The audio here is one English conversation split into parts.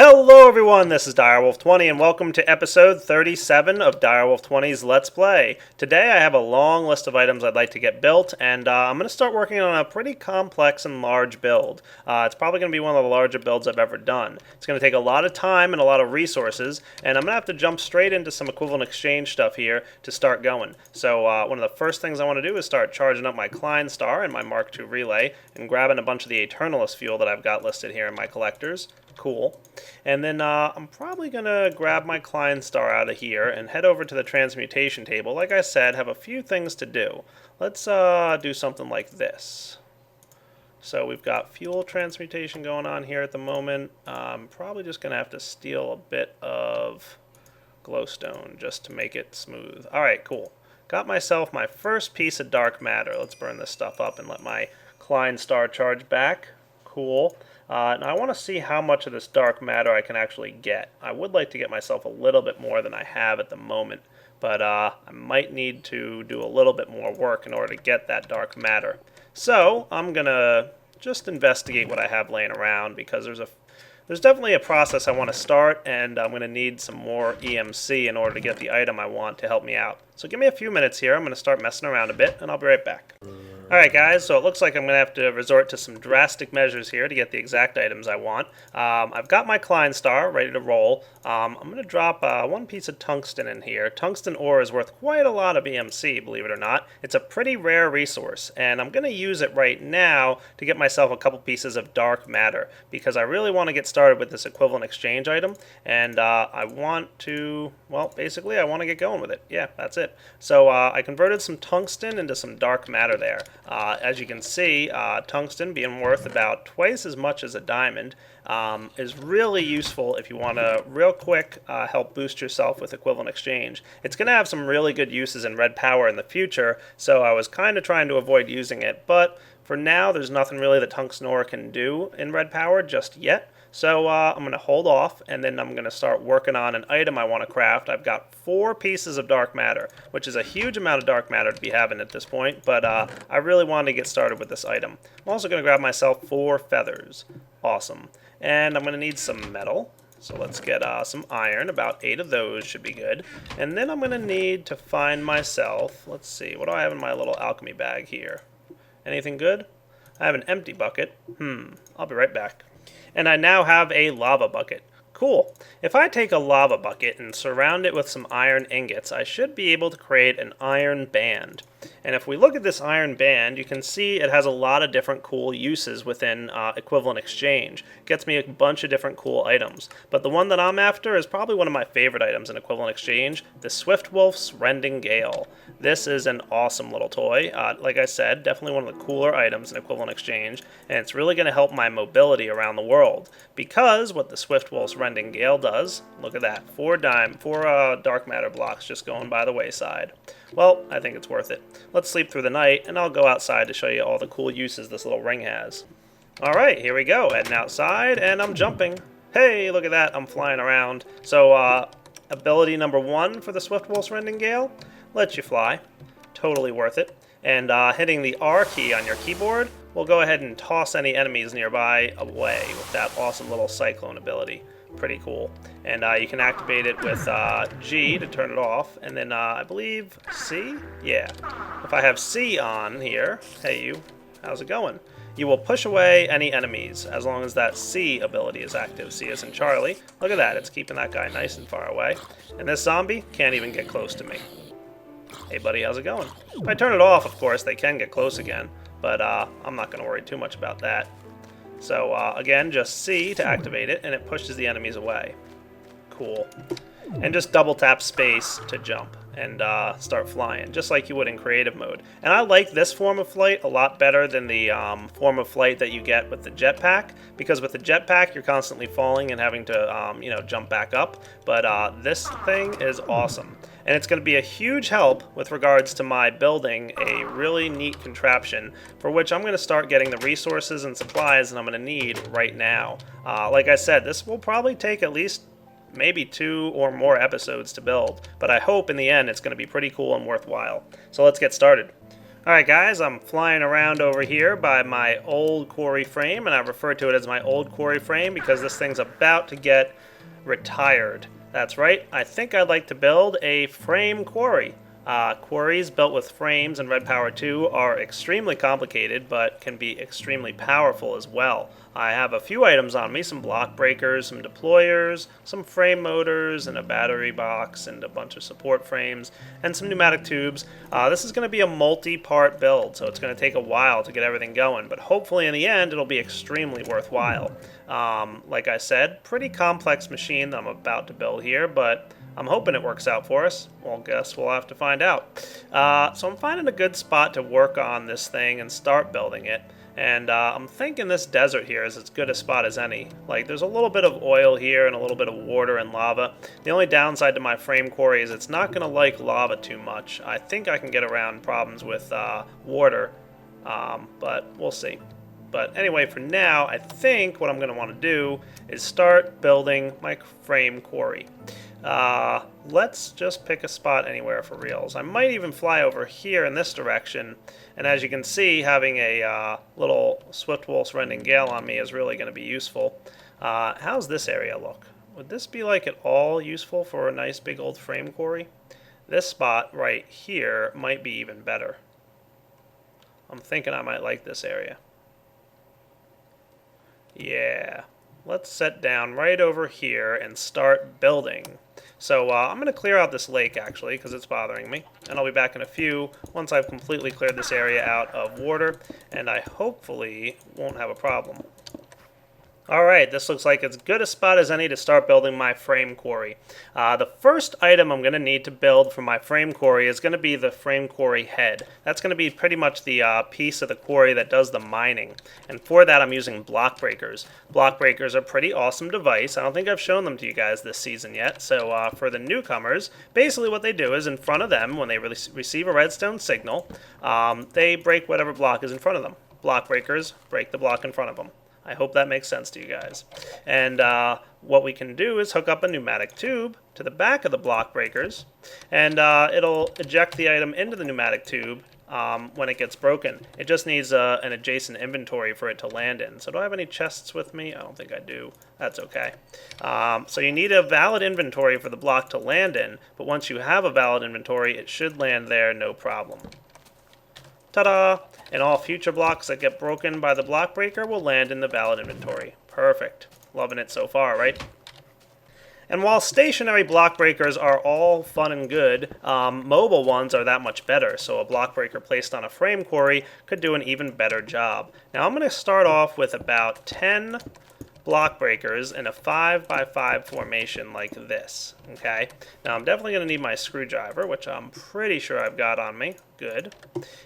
Hello everyone, this is Direwolf20 and welcome to episode 37 of Direwolf20's Let's Play. Today I have a long list of items I'd like to get built, and I'm going to start working on a pretty complex and large build. It's probably going to be one of the larger builds I've ever done. It's going to take a lot of time and a lot of resources, and I'm going to have to jump straight into some equivalent exchange stuff here to start going. So one of the first things I want to do is start charging up my Klein Star and my Mark II relay, and grabbing a bunch of the Eternalist fuel that I've got listed here in my collectors. Cool. And then I'm probably going to grab my Klein Star out of here and head over to the transmutation table. Like I said, have a few things to do. Let's do something like this. So we've got fuel transmutation going on here at the moment. I'm probably just going to have to steal a bit of glowstone just to make it smooth. Alright, cool. Got myself my first piece of dark matter. Let's burn this stuff up and let my Klein Star charge back. Cool. Now I want to see how much of this dark matter I can actually get. I would like to get myself a little bit more than I have at the moment, but I might need to do a little bit more work in order to get that dark matter. So I'm going to just investigate what I have laying around, because there's definitely a process I want to start, and I'm going to need some more EMC in order to get the item I want to help me out. So give me a few minutes here. I'm going to start messing around a bit, and I'll be right back. Alright guys, so it looks like I'm going to have to resort to some drastic measures here to get the exact items I want. I've got my Klein Star ready to roll. I'm going to drop one piece of tungsten in here. Tungsten ore is worth quite a lot of EMC, believe it or not. It's a pretty rare resource, and I'm going to use it right now to get myself a couple pieces of dark matter, because I really want to get started with this equivalent exchange item, and I want to, well, basically I want to get going with it. Yeah, that's it. So I converted some tungsten into some dark matter there. As you can see, tungsten, being worth about twice as much as a diamond, is really useful if you want to real quick help boost yourself with equivalent exchange. It's going to have some really good uses in red power in the future, so I was kind of trying to avoid using it, but for now there's nothing really that tungsten ore can do in red power just yet. So I'm going to hold off, and then I'm going to start working on an item I want to craft. I've got 4 pieces of dark matter, which is a huge amount of dark matter to be having at this point, but I really wanted to get started with this item. I'm also going to grab myself 4 feathers. Awesome. And I'm going to need some metal. So let's get some iron. About 8 of those should be good. And then I'm going to need to find myself, let's see, what do I have in my little alchemy bag here? Anything good? I have an empty bucket. I'll be right back. And I now have a lava bucket. Cool. If I take a lava bucket and surround it with some iron ingots, I should be able to create an iron band. And if we look at this iron band, you can see it has a lot of different cool uses within equivalent exchange. It gets me a bunch of different cool items. But the one that I'm after is probably one of my favorite items in equivalent exchange, the Swiftwolf's Rending Gale. This is an awesome little toy. Like I said, definitely one of the cooler items in equivalent exchange, and it's really going to help my mobility around the world. Because what the Swiftwolf's Rending Gale does, look at that, 4 dark matter blocks just going by the wayside. Well, I think it's worth it. Let's sleep through the night, and I'll go outside to show you all the cool uses this little ring has. Alright, here we go, heading outside, and I'm jumping. Hey, look at that, I'm flying around. So, ability number 1 for the Swiftwolf's Rending Gale, lets you fly. Totally worth it. And hitting the R key on your keyboard will go ahead and toss any enemies nearby away with that awesome little cyclone ability. Pretty cool. And you can activate it with G to turn it off, and then I believe C? Yeah. If I have C on here, hey you, how's it going? You will push away any enemies as long as that C ability is active. C as in Charlie. Look at that, it's keeping that guy nice and far away. And this zombie can't even get close to me. Hey buddy, how's it going? If I turn it off, of course, they can get close again, but I'm not going to worry too much about that. So again, just C to activate it, and it pushes the enemies away. Cool. And just double tap space to jump and start flying, just like you would in creative mode. And I like this form of flight a lot better than the form of flight that you get with the jetpack, because with the jetpack you're constantly falling and having to jump back up. But this thing is awesome. And it's going to be a huge help with regards to my building a really neat contraption, for which I'm going to start getting the resources and supplies that I'm going to need right now. Like I said, this will probably take at least maybe 2 or more episodes to build, but I hope in the end it's going to be pretty cool and worthwhile. So let's get started. Alright guys, I'm flying around over here by my old quarry frame, and I refer to it as my old quarry frame because this thing's about to get retired. That's right, I think I'd like to build a frame quarry. Quarries built with frames in Red Power 2 are extremely complicated, but can be extremely powerful as well. I have a few items on me, some block breakers, some deployers, some frame motors, and a battery box, and a bunch of support frames, and some pneumatic tubes. This is going to be a multi-part build, so it's going to take a while to get everything going, but hopefully in the end it'll be extremely worthwhile. Like I said, pretty complex machine that I'm about to build here, but I'm hoping it works out for us. Well, guess we'll have to find out. So I'm finding a good spot to work on this thing and start building it. And I'm thinking this desert here is as good a spot as any. Like, there's a little bit of oil here and a little bit of water and lava. The only downside to my frame quarry is it's not going to like lava too much. I think I can get around problems with water, but we'll see. But anyway, for now, I think what I'm going to want to do is start building my frame quarry. Let's just pick a spot anywhere for reals. I might even fly over here in this direction, and as you can see, having a little Swift Wolf's Rending Gale on me is really going to be useful. How's this area look? Would this be like at all useful for a nice big old frame quarry? This spot right here might be even better. I'm thinking I might like this area. Yeah, let's set down right over here and start building. So I'm going to clear out this lake actually because it's bothering me, and I'll be back in a few once I've completely cleared this area out of water, and I hopefully won't have a problem. Alright, this looks like as good a spot as any to start building my frame quarry. The first item I'm going to need to build for my frame quarry is going to be the frame quarry head. That's going to be pretty much the piece of the quarry that does the mining. And for that I'm using block breakers. Block breakers are a pretty awesome device. I don't think I've shown them to you guys this season yet. So for the newcomers, basically what they do is in front of them, when they receive a redstone signal, they break whatever block is in front of them. Block breakers break the block in front of them. I hope that makes sense to you guys. And what we can do is hook up a pneumatic tube to the back of the block breakers, and it'll eject the item into the pneumatic tube when it gets broken. It just needs an adjacent inventory for it to land in. So do I have any chests with me? I don't think I do. That's okay. So you need a valid inventory for the block to land in, but once you have a valid inventory, it should land there no problem. Ta-da! And all future blocks that get broken by the block breaker will land in the valid inventory. Perfect. Loving it so far, right? And while stationary block breakers are all fun and good, mobile ones are that much better. So a block breaker placed on a frame quarry could do an even better job. Now I'm going to start off with about 10 block breakers in a 5x5 formation like this. Okay, now I'm definitely going to need my screwdriver, which I'm pretty sure I've got on me. Good.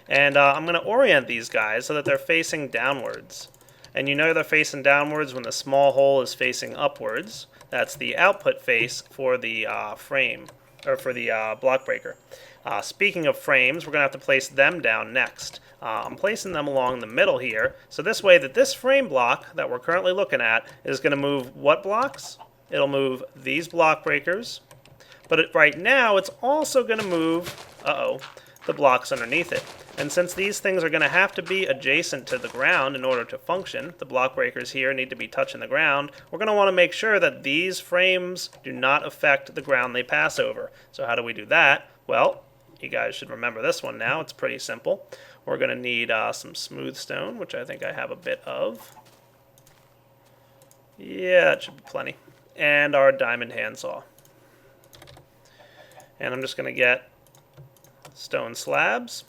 And I'm going to orient these guys so that they're facing downwards. And you know they're facing downwards when the small hole is facing upwards. That's the output face for the frame, or for the block breaker. Speaking of frames, we're going to have to place them down next. I'm placing them along the middle here, so this way that this frame block that we're currently looking at is going to move what blocks? It'll move these block breakers, but right now it's also going to move, the blocks underneath it. And since these things are going to have to be adjacent to the ground in order to function, the block breakers here need to be touching the ground, we're going to want to make sure that these frames do not affect the ground they pass over. So how do we do that? Well, you guys should remember this one now. It's pretty simple. We're going to need some smooth stone, which I think I have a bit of. Yeah, that should be plenty. And our diamond handsaw. And I'm just going to get stone slabs,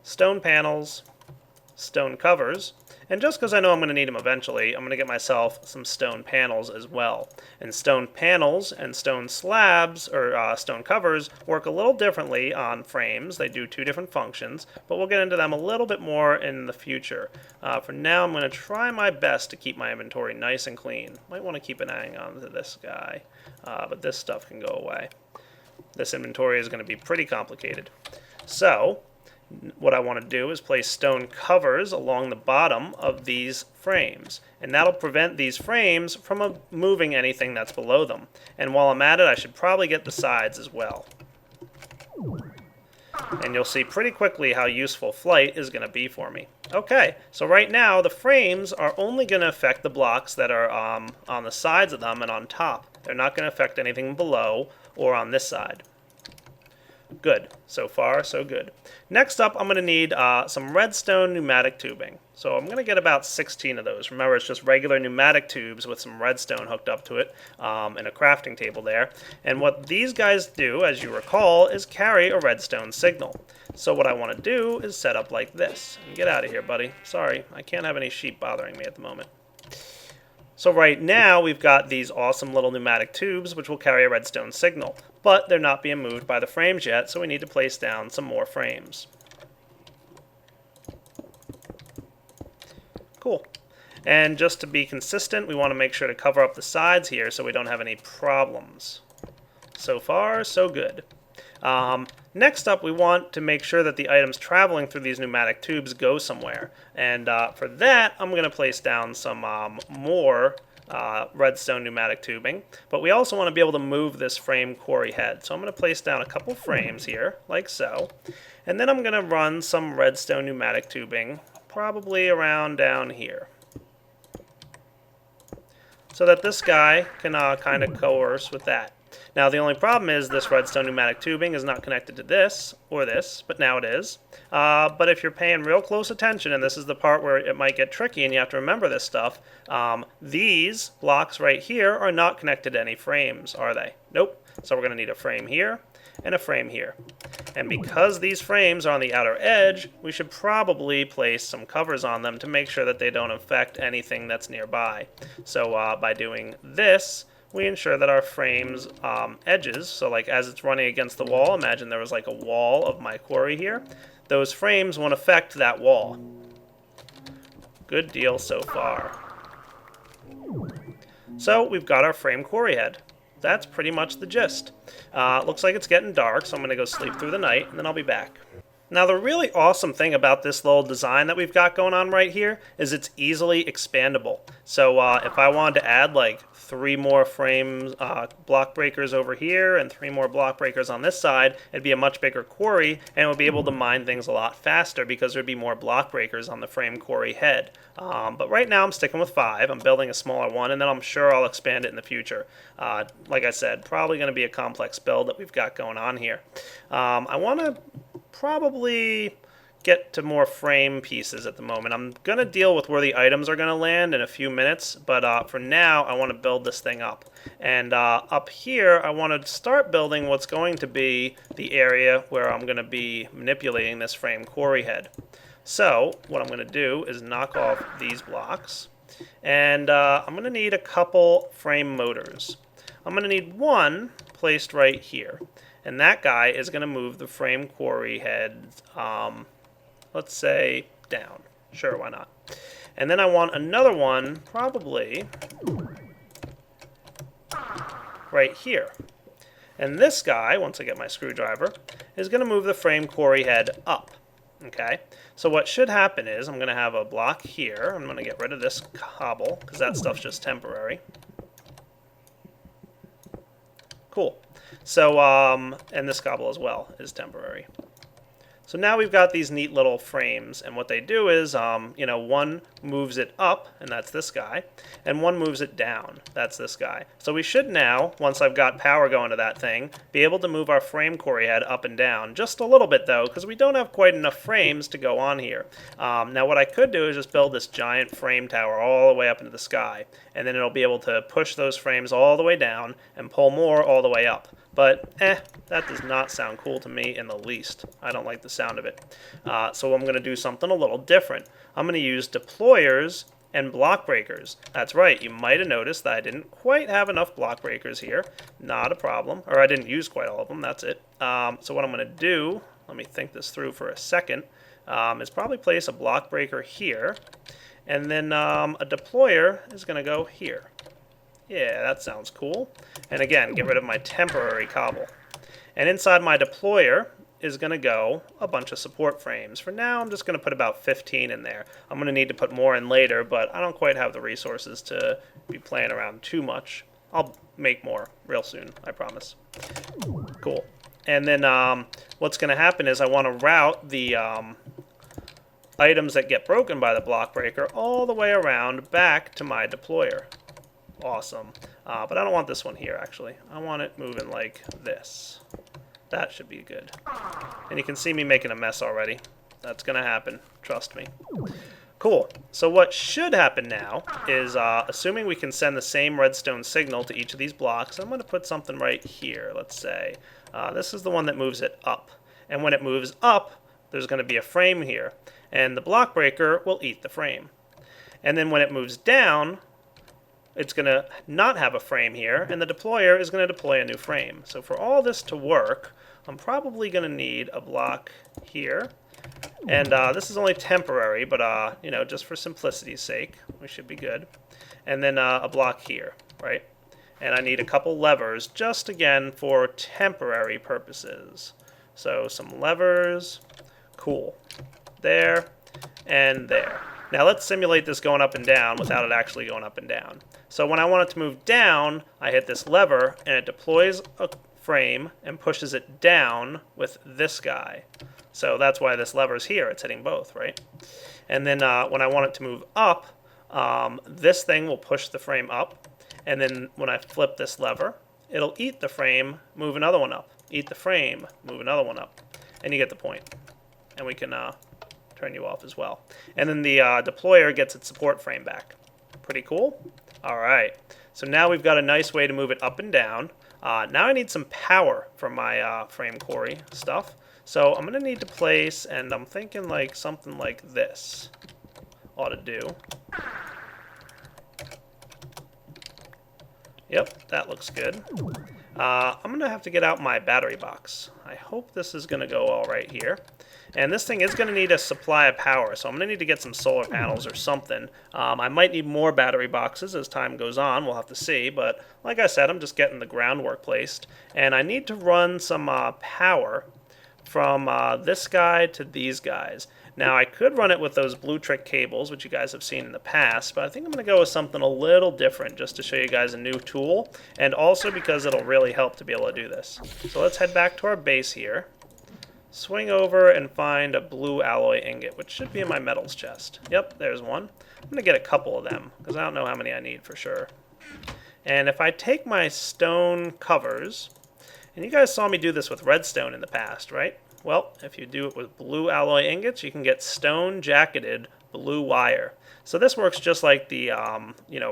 stone panels, stone covers, and just because I know I'm going to need them eventually, I'm going to get myself some stone panels as well. And stone panels and stone slabs, or stone covers, work a little differently on frames. They do two different functions, but we'll get into them a little bit more in the future. For now, I'm going to try my best to keep my inventory nice and clean. Might want to keep an eye on to this guy, but this stuff can go away. This inventory is going to be pretty complicated. So what I want to do is place stone covers along the bottom of these frames, and that'll prevent these frames from moving anything that's below them. And while I'm at it, I should probably get the sides as well. And you'll see pretty quickly how useful flight is going to be for me. Okay, so right now the frames are only going to affect the blocks that are on the sides of them and on top. They're not going to affect anything below or on this side. Good. So far, so good. Next up, I'm going to need some redstone pneumatic tubing. So I'm going to get about 16 of those. Remember, it's just regular pneumatic tubes with some redstone hooked up to it and a crafting table there. And what these guys do, as you recall, is carry a redstone signal. So what I want to do is set up like this. Get out of here, buddy. Sorry, I can't have any sheep bothering me at the moment. So right now we've got these awesome little pneumatic tubes which will carry a redstone signal, but they're not being moved by the frames yet, so we need to place down some more frames. Cool. And just to be consistent, we want to make sure to cover up the sides here so we don't have any problems. So far, so good. Next up, we want to make sure that the items traveling through these pneumatic tubes go somewhere. And for that, I'm going to place down some more redstone pneumatic tubing. But we also want to be able to move this frame quarry head. So I'm going to place down a couple frames here, like so. And then I'm going to run some redstone pneumatic tubing, probably around down here, so that this guy can kind of coerce with that. Now the only problem is this redstone pneumatic tubing is not connected to this or this, but now it is. But if you're paying real close attention, and this is the part where it might get tricky and you have to remember this stuff, these blocks right here are not connected to any frames, are they? Nope. So we're going to need a frame here and a frame here. And because these frames are on the outer edge, we should probably place some covers on them to make sure that they don't affect anything that's nearby. So by doing this, we ensure that our frame's edges, so like as it's running against the wall, imagine there was like a wall of my quarry here, those frames won't affect that wall. Good deal so far. So we've got our frame quarry head. That's pretty much the gist. Looks like it's getting dark, so I'm going to go sleep through the night, and then I'll be back. Now the really awesome thing about this little design that we've got going on right here is it's easily expandable. So if I wanted to add like 3 more frames, block breakers over here and 3 more block breakers on this side, it'd be a much bigger quarry and it would be able to mine things a lot faster because there'd be more block breakers on the frame quarry head. But right now I'm sticking with 5. I'm building a smaller one and then I'm sure I'll expand it in the future. Like I said, probably going to be a complex build that we've got going on here. I want to probably get to more frame pieces at the moment. I'm going to deal with where the items are going to land in a few minutes, but for now I want to build this thing up. And up here I want to start building what's going to be the area where I'm going to be manipulating this frame quarry head. So what I'm going to do is knock off these blocks, and I'm going to need a couple frame motors. I'm going to need one placed right here. And that guy is going to move the frame quarry head, let's say, down. Sure, why not? And then I want another one, probably, right here. And this guy, once I get my screwdriver, is going to move the frame quarry head up. Okay? So what should happen is I'm going to have a block here. I'm going to get rid of this cobble, because that stuff's just temporary. Cool. So, and this cobble as well is temporary. So now we've got these neat little frames, and what they do is, one moves it up, and that's this guy, and one moves it down, that's this guy. So we should now, once I've got power going to that thing, be able to move our frame quarry head up and down, just a little bit though, because we don't have quite enough frames to go on here. Now what I could do is just build this giant frame tower all the way up into the sky, and then it'll be able to push those frames all the way down and pull more all the way up. But, that does not sound cool to me in the least. I don't like the sound of it. So I'm going to do something a little different. I'm going to use deployers and block breakers. That's right, you might have noticed that I didn't quite have enough block breakers here. Not a problem. Or I didn't use quite all of them, that's it. So what I'm going to do, let me think this through for a second, is probably place a block breaker here. And then a deployer is going to go here. Yeah, that sounds cool. And again, get rid of my temporary cobble. And inside my deployer is going to go a bunch of support frames. For now, I'm just going to put about 15 in there. I'm going to need to put more in later, but I don't quite have the resources to be playing around too much. I'll make more real soon, I promise. Cool. And then what's going to happen is I want to route the items that get broken by the block breaker all the way around back to my deployer. Awesome. But I don't want this one here, actually. I want it moving like this. That should be good. And you can see me making a mess already. That's going to happen. Trust me. Cool. So what should happen now is, assuming we can send the same redstone signal to each of these blocks, I'm going to put something right here, let's say. This is the one that moves it up. And when it moves up, there's going to be a frame here. And the block breaker will eat the frame. And then when it moves down, it's going to not have a frame here, and the deployer is going to deploy a new frame. So for all this to work, I'm probably going to need a block here. And this is only temporary, but you know, just for simplicity's sake, we should be good. And then a block here, right? And I need a couple levers, just again for temporary purposes. So some levers, cool. There and there. Now let's simulate this going up and down without it actually going up and down. So when I want it to move down, I hit this lever and it deploys a frame and pushes it down with this guy. So that's why this lever is here. It's hitting both, right? And then when I want it to move up, this thing will push the frame up. And then when I flip this lever, it'll eat the frame, move another one up. Eat the frame, move another one up. And you get the point. And we can turn you off as well. And then the deployer gets its support frame back. Pretty cool. All right. So now we've got a nice way to move it up and down. Now I need some power for my frame quarry stuff. So I'm going to need to place, and I'm thinking like something like this ought to do. Yep, that looks good. I'm going to have to get out my battery box. I hope this is going to go all right here. And this thing is going to need a supply of power, so I'm going to need to get some solar panels or something. I might need more battery boxes as time goes on. We'll have to see. But like I said, I'm just getting the groundwork placed. And I need to run some power from this guy to these guys. Now, I could run it with those blue trick cables, which you guys have seen in the past, but I think I'm going to go with something a little different just to show you guys a new tool, and also because it'll really help to be able to do this. So let's head back to our base here. Swing over and find a blue alloy ingot, which should be in my metals chest. Yep, there's one. I'm going to get a couple of them, because I don't know how many I need for sure. And if I take my stone covers, and you guys saw me do this with redstone in the past, right? Well, if you do it with blue alloy ingots, you can get stone jacketed blue wire. So this works just like the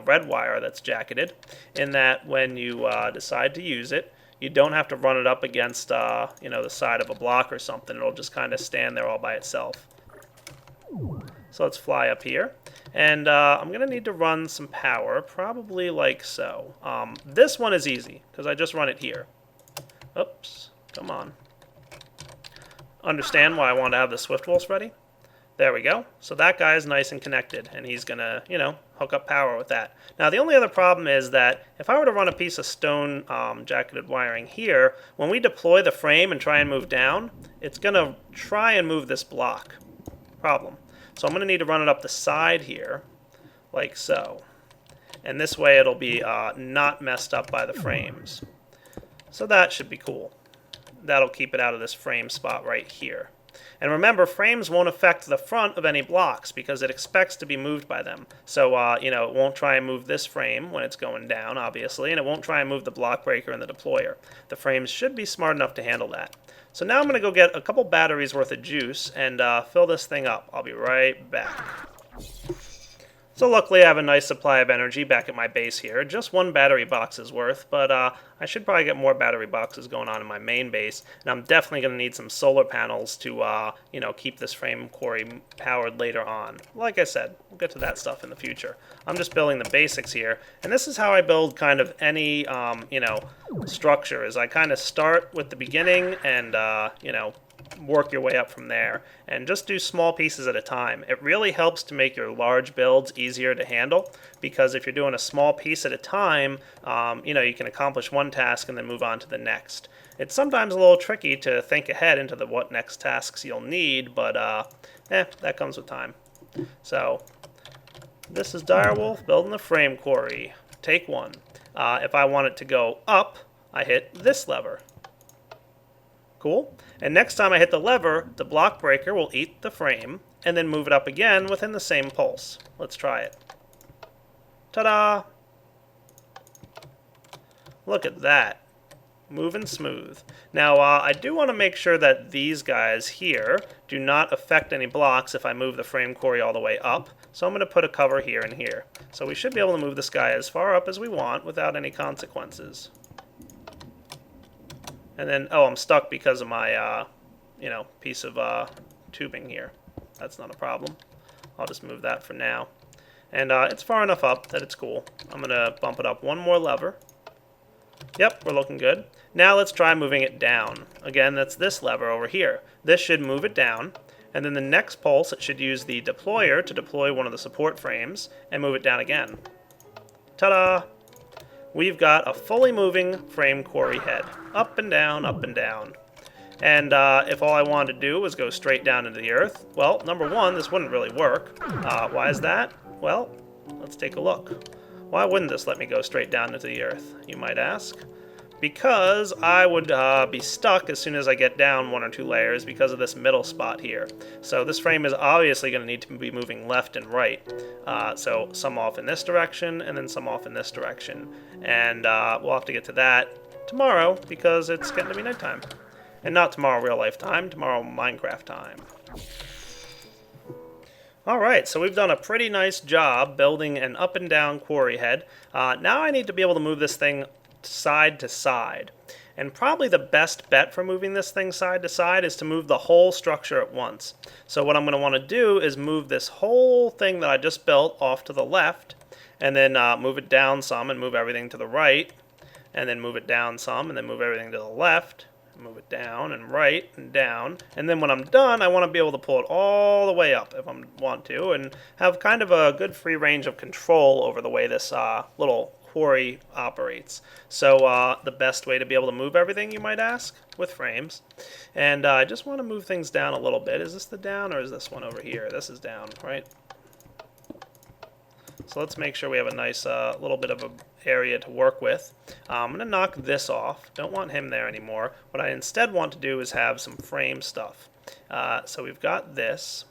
red wire that's jacketed, in that when you decide to use it, you don't have to run it up against the side of a block or something. It'll just kind of stand there all by itself. So let's fly up here, and I'm going to need to run some power, probably like so. This one is easy because I just run it here. Oops, come on. Understand why I want to have the Swift Wolves ready? There we go. So that guy is nice and connected, and he's going to, hook up power with that. Now, the only other problem is that if I were to run a piece of stone jacketed wiring here, when we deploy the frame and try and move down, it's going to try and move this block. Problem. So I'm going to need to run it up the side here, like so. And this way it'll be not messed up by the frames. So that should be cool. That'll keep it out of this frame spot right here. And remember, frames won't affect the front of any blocks because it expects to be moved by them. So, it won't try and move this frame when it's going down, obviously, and it won't try and move the block breaker and the deployer. The frames should be smart enough to handle that. So now I'm going to go get a couple batteries worth of juice and fill this thing up. I'll be right back. So luckily I have a nice supply of energy back at my base here. Just one battery box is worth, but I should probably get more battery boxes going on in my main base. And I'm definitely going to need some solar panels to, keep this frame quarry powered later on. Like I said, we'll get to that stuff in the future. I'm just building the basics here. And this is how I build kind of any, structure, is I kind of start with the beginning and, work your way up from there, and just do small pieces at a time. It really helps to make your large builds easier to handle, because if you're doing a small piece at a time, you can accomplish one task and then move on to the next. It's sometimes a little tricky to think ahead into what next tasks you'll need, but that comes with time. So this is Direwolf building the frame quarry. Take one. If I want it to go up, I hit this lever. Cool. And next time I hit the lever, the block breaker will eat the frame and then move it up again within the same pulse. Let's try it. Ta-da! Look at that. Moving smooth. Now, I do want to make sure that these guys here do not affect any blocks if I move the frame quarry all the way up. So I'm going to put a cover here and here. So we should be able to move this guy as far up as we want without any consequences. And then, oh, I'm stuck because of my, piece of tubing here. That's not a problem. I'll just move that for now. And it's far enough up that it's cool. I'm going to bump it up one more lever. Yep, we're looking good. Now let's try moving it down. Again, that's this lever over here. This should move it down. And then the next pulse, it should use the deployer to deploy one of the support frames and move it down again. Ta-da! We've got a fully moving frame quarry head. Up and down, up and down. And if all I wanted to do was go straight down into the earth, well, number one, this wouldn't really work. Why is that? Well, let's take a look. Why wouldn't this let me go straight down into the earth, you might ask? Because I would be stuck as soon as I get down one or two layers because of this middle spot here. So this frame is obviously going to need to be moving left and right. So some off in this direction and then some off in this direction. And we'll have to get to that tomorrow because it's getting to be nighttime. And not tomorrow real life time, tomorrow Minecraft time. Alright, so we've done a pretty nice job building an up and down quarry head. Now I need to be able to move this thing side to side. And probably the best bet for moving this thing side to side is to move the whole structure at once. So what I'm going to want to do is move this whole thing that I just built off to the left, and then move it down some and move everything to the right, and then move it down some and then move everything to the left, move it down and right and down. And then when I'm done, I want to be able to pull it all the way up if I want to, and have kind of a good free range of control over the way this little quarry operates. So the best way to be able to move everything, you might ask, with frames. And I just want to move things down a little bit. Is this the down or is this one over here? This is down, right? So let's make sure we have a nice little bit of an area to work with. I'm going to knock this off. Don't want him there anymore. What I instead want to do is have some frame stuff. So we've got this.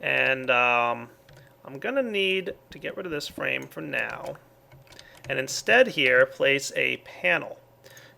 And I'm going to need to get rid of this frame for now. And instead here, place a panel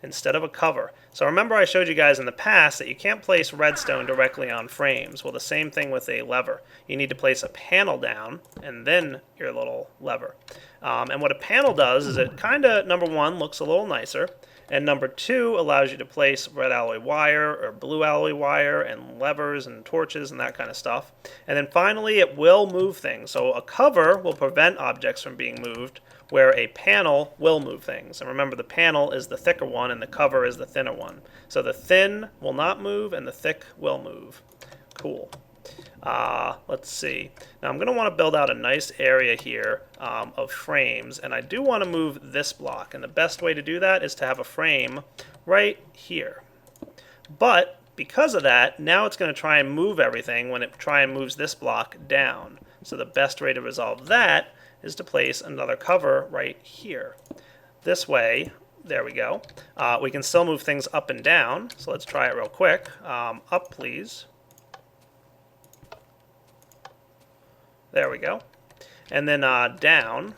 instead of a cover. So remember I showed you guys in the past that you can't place redstone directly on frames. Well, the same thing with a lever. You need to place a panel down and then your little lever. And what a panel does is it kind of, number one, looks a little nicer. And number two, allows you to place red alloy wire or blue alloy wire and levers and torches and that kind of stuff. And then finally, it will move things. So a cover will prevent objects from being moved, where a panel will move things. And remember, the panel is the thicker one and the cover is the thinner one. So the thin will not move and the thick will move. Cool. Let's see. Now I'm going to want to build out a nice area here of frames, and I do want to move this block, and the best way to do that is to have a frame right here. But because of that, now it's going to try and move everything when it moves this block down. So the best way to resolve that is to place another cover right here. This way, there we go. We can still move things up and down, so let's try it real quick. Up, please. There we go. And then down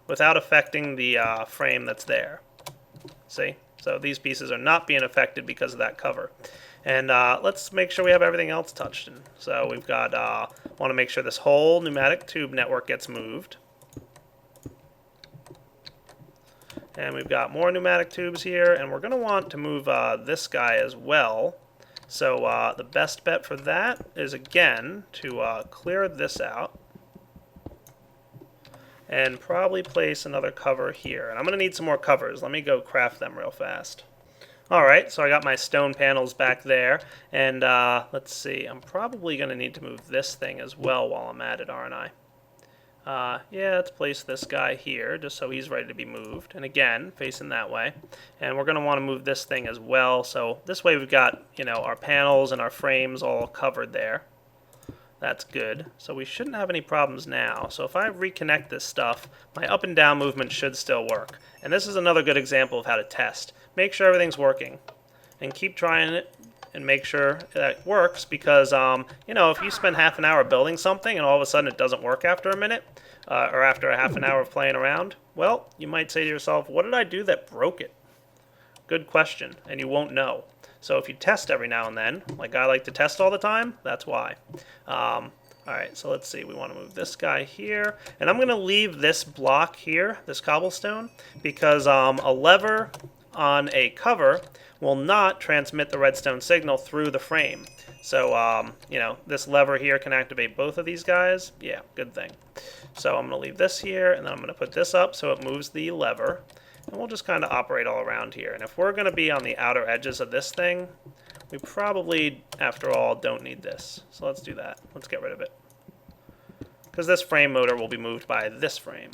without affecting the frame that's there. See? So these pieces are not being affected because of that cover. And let's make sure we have everything else touched. So we've got, want to make sure this whole pneumatic tube network gets moved. And we've got more pneumatic tubes here, and we're going to want to move this guy as well. So the best bet for that is, again, to clear this out and probably place another cover here. And I'm going to need some more covers. Let me go craft them real fast. Alright, so I got my stone panels back there, and let's see, I'm probably going to need to move this thing as well while I'm at it, aren't I? Yeah, let's place this guy here, just so he's ready to be moved. And again, facing that way. And we're going to want to move this thing as well, so this way we've got, our panels and our frames all covered there. That's good. So we shouldn't have any problems now. So if I reconnect this stuff, my up and down movement should still work. And this is another good example of how to test. Make sure everything's working. and keep trying it and make sure that works, because you know, if you spend half an hour building something and all of a sudden it doesn't work after a minute, or after a half an hour of playing around, well, you might say to yourself, what did I do that broke it? Good question, and you won't know. So if you test every now and then, like I like to test all the time, that's why. Alright, so let's see, we want to move this guy here, and I'm going to leave this block here, this cobblestone, because a lever on a cover will not transmit the redstone signal through the frame. So, you know, this lever here can activate both of these guys. Yeah, good thing. So I'm going to leave this here, and then I'm going to put this up so it moves the lever. And we'll just kind of operate all around here. And if we're going to be on the outer edges of this thing, we probably, after all, don't need this. So let's do that. Let's get rid of it. Because this frame motor will be moved by this frame.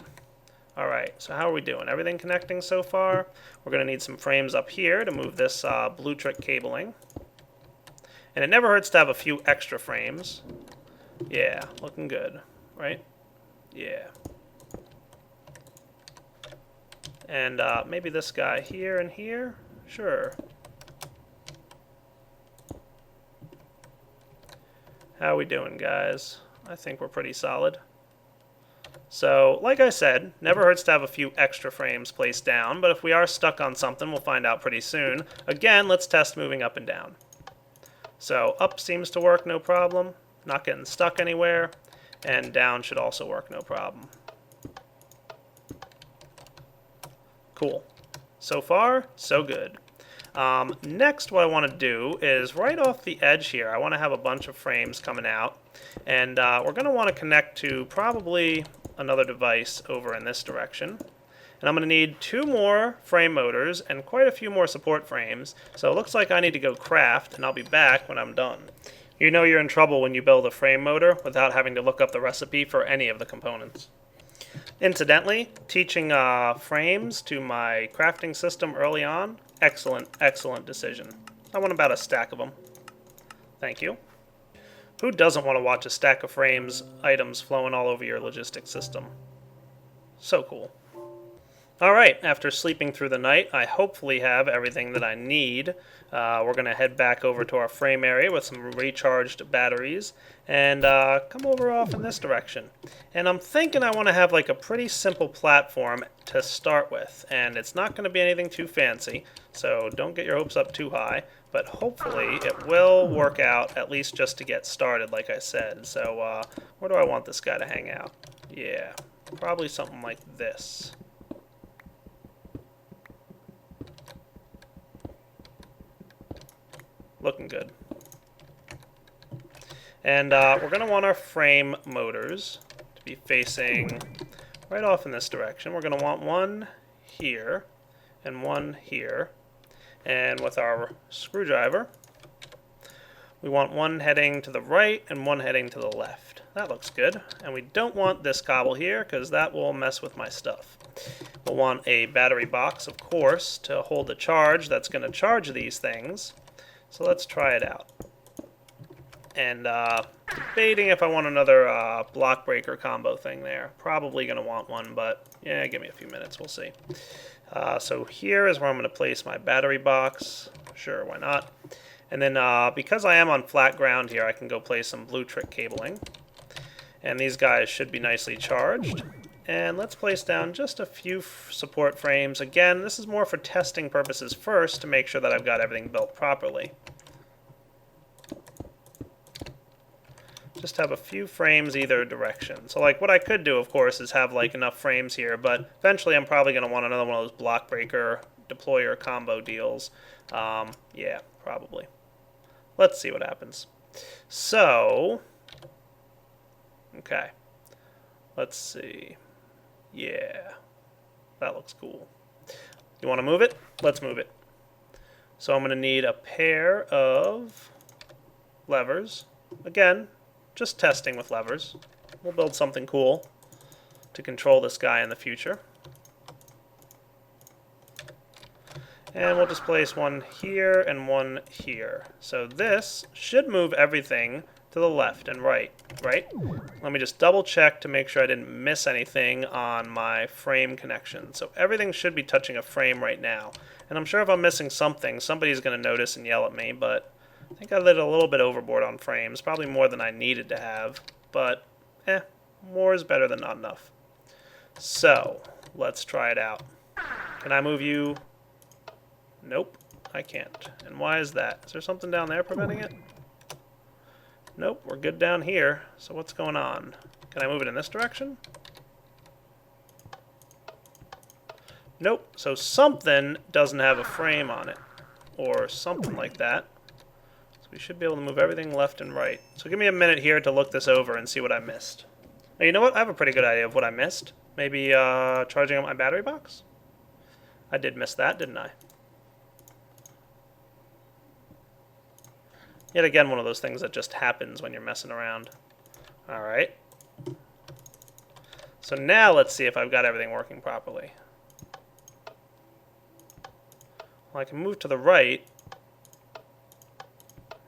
Alright, so how are we doing? Everything connecting so far? We're going to need some frames up here to move this blue trick cabling. And it never hurts to have a few extra frames. Yeah, looking good, right? Yeah. And maybe this guy here and here? Sure. How are we doing, guys? I think we're pretty solid. So, like I said, never hurts to have a few extra frames placed down, but if we are stuck on something, we'll find out pretty soon. Again, let's test moving up and down. So, up seems to work no problem, not getting stuck anywhere, and down should also work no problem. Cool. So far, so good. Next, what I want to do is right off the edge here, I want to have a bunch of frames coming out, and we're going to want to connect to probably another device over in this direction. And I'm going to need 2 more frame motors and quite a few more support frames, so it looks like I need to go craft, and I'll be back when I'm done. You know you're in trouble when you build a frame motor without having to look up the recipe for any of the components. Incidentally, teaching frames to my crafting system early on, excellent decision. I want about a stack of them. Thank you. Who doesn't want to watch a stack of frames, items flowing all over your logistics system? So cool. Alright, after sleeping through the night, I hopefully have everything that I need. We're going to head back over to our frame area with some recharged batteries and come over off in this direction. And I'm thinking I want to have like a pretty simple platform to start with, and it's not going to be anything too fancy, so don't get your hopes up too high, but hopefully it will work out, at least just to get started, like I said. So where do I want this guy to hang out? Yeah, probably something like this. Looking good. And we're going to want our frame motors to be facing right off in this direction. We're going to want one here and one here. And with our screwdriver, we want one heading to the right and one heading to the left. That looks good. And we don't want this cobble here because that will mess with my stuff. We'll want a battery box, of course, to hold the charge that's going to charge these things. So let's try it out. And debating if I want another block breaker combo thing there. Probably going to want one, but yeah, give me a few minutes, we'll see. So here is where I'm going to place my battery box. Sure, why not? And then because I am on flat ground here, I can go place some blue trick cabling. And these guys should be nicely charged. And let's place down just a few support frames. Again, this is more for testing purposes first to make sure that I've got everything built properly. Just have a few frames either direction. So like what I could do, of course, is have like enough frames here, but eventually I'm probably going to want another one of those block breaker deployer combo deals. Yeah, probably. Let's see what happens. So, okay. Let's see. Yeah, that looks cool. You want to move it? Let's move it. So I'm going to need a pair of levers. Again, just testing with levers. We'll build something cool to control this guy in the future. And we'll just place one here and one here. So this should move everything to the left and right, right? Let me just double check to make sure I didn't miss anything on my frame connection. So everything should be touching a frame right now. And I'm sure if I'm missing something, somebody's going to notice and yell at me, but I think I lit a little bit overboard on frames, probably more than I needed to have, but more is better than not enough. So let's try it out. Can I move you? Nope, I can't. And why is that? Is there something down there preventing it? Nope, we're good down here. So what's going on? Can I move it in this direction? Nope, so something doesn't have a frame on it, or something like that. So we should be able to move everything left and right. So give me a minute here to look this over and see what I missed. Now, you know what? I have a pretty good idea of what I missed. Maybe charging up my battery box? I did miss that, didn't I? Yet again, one of those things that just happens when you're messing around. Alright. So now let's see if I've got everything working properly. Well, I can move to the right.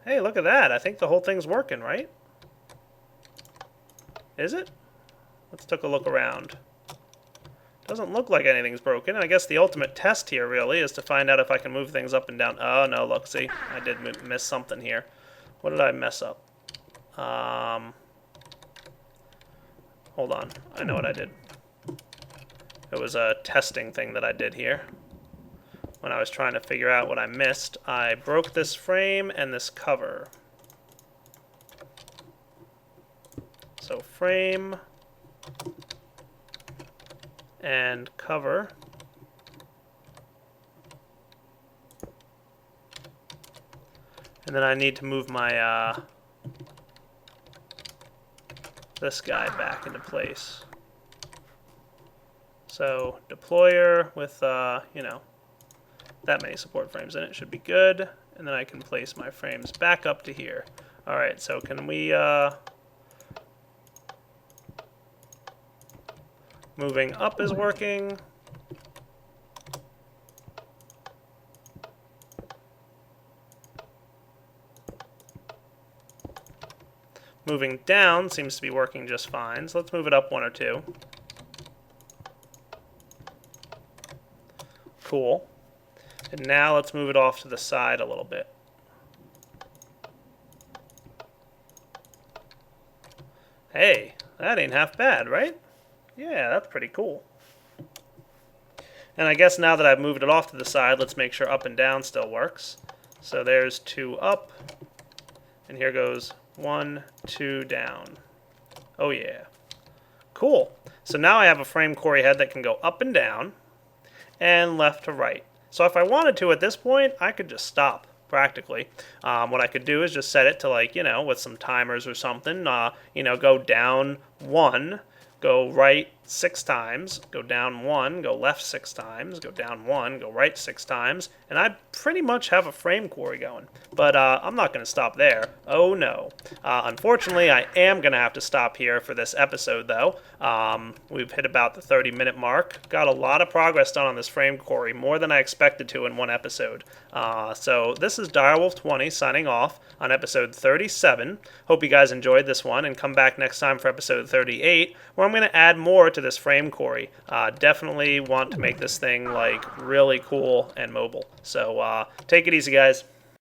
Hey, look at that. I think the whole thing's working, right? Is it? Let's take a look around. Doesn't look like anything's broken. I guess the ultimate test here really is to find out if I can move things up and down. Oh, no, look, see? I did miss something here. What did I mess up? Hold on. I know what I did. It was a testing thing that I did here. When I was trying to figure out what I missed, I broke this frame and this cover. So frame and cover. And then I need to move my this guy back into place. So deployer with you know, that many support frames in it should be good. And then I can place my frames back up to here. All right, so can we moving up is working. Moving down seems to be working just fine, so let's move it up one or two. Cool. And now let's move it off to the side a little bit. Hey, that ain't half bad, right? Yeah, that's pretty cool. And I guess now that I've moved it off to the side, let's make sure up and down still works. So there's 2 up, and here goes 1, 2 down. Oh yeah. Cool. So now I have a frame quarry head that can go up and down, and left to right. So if I wanted to at this point, I could just stop, practically. What I could do is just set it to, like, you know, with some timers or something, you know, go down 1, go right 6 times, go down 1, go left 6 times, go down 1, go right 6 times, and I pretty much have a frame quarry going. But I'm not going to stop there. Oh no. Unfortunately, I am going to have to stop here for this episode, though. We've hit about the 30-minute mark. Got a lot of progress done on this frame quarry, more than I expected to in one episode. So this is Direwolf20 signing off on episode 37. Hope you guys enjoyed this one, and come back next time for episode 38, where I'm going to add more to this frame quarry. Definitely want to make this thing like really cool and mobile. So take it easy, guys.